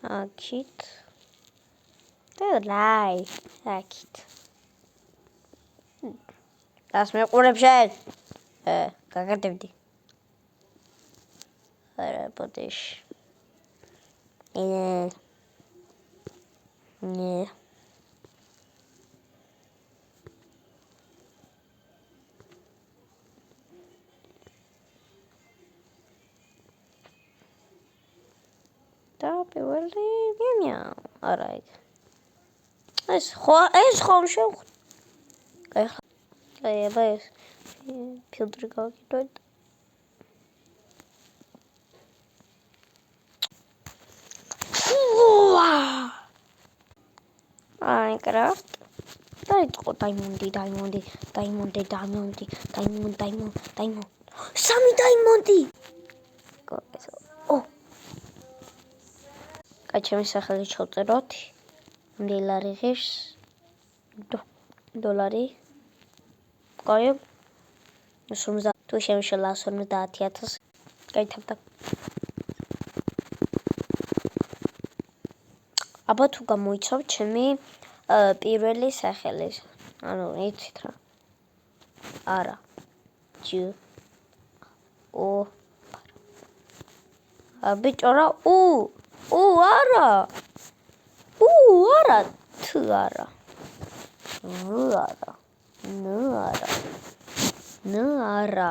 აქეთ და რაი აქეთ დას მეყურებ შენ გაგარდებდი არა ბოდიშ ნე და პირველი მია არა ეს ხომ შევხვდი აი აბა ეს ფილტრი გავაკეთოთ Minecraft დაიწყო დაიმონდი სამი დაიმონდი კაი ჩემი სახელი ჩავწეროთ ლარი ღირს დოლარი კაი 50 თუ შემიშალა 50000 გაითავდა აბა თუ გამოიცავ ჩემი პირველი სახელი ანუ იცით რა არა ჯი ო ბიჭო რა არა არა თუ არა ნუ არა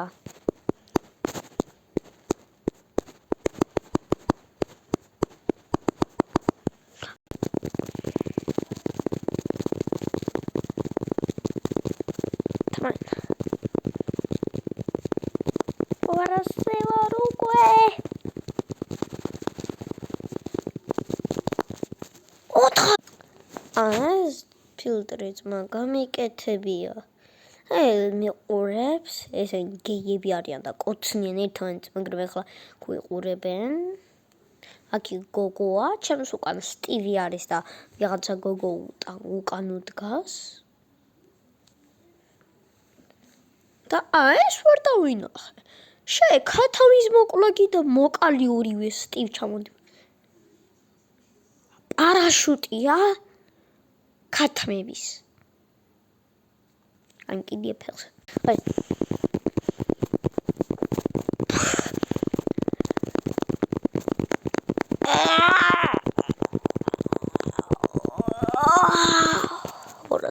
ეს ფილტრიც მაგამიკეთებია მიყურებს ესენი გეიები არიან და კოცნიან ერთმანეთს მაგრამ ახლა გვიყურებენ აქ გოგოა ჩემს უკან სტივი არის და ვიღაცა გოგო უკან უდგას და ეს ვერ დავინახე ქათავის მოკლაგი და მოკალი ორივე სტივ ჩამოდი პარაშუტია ქათმების ან კიდე ფელს აი ორ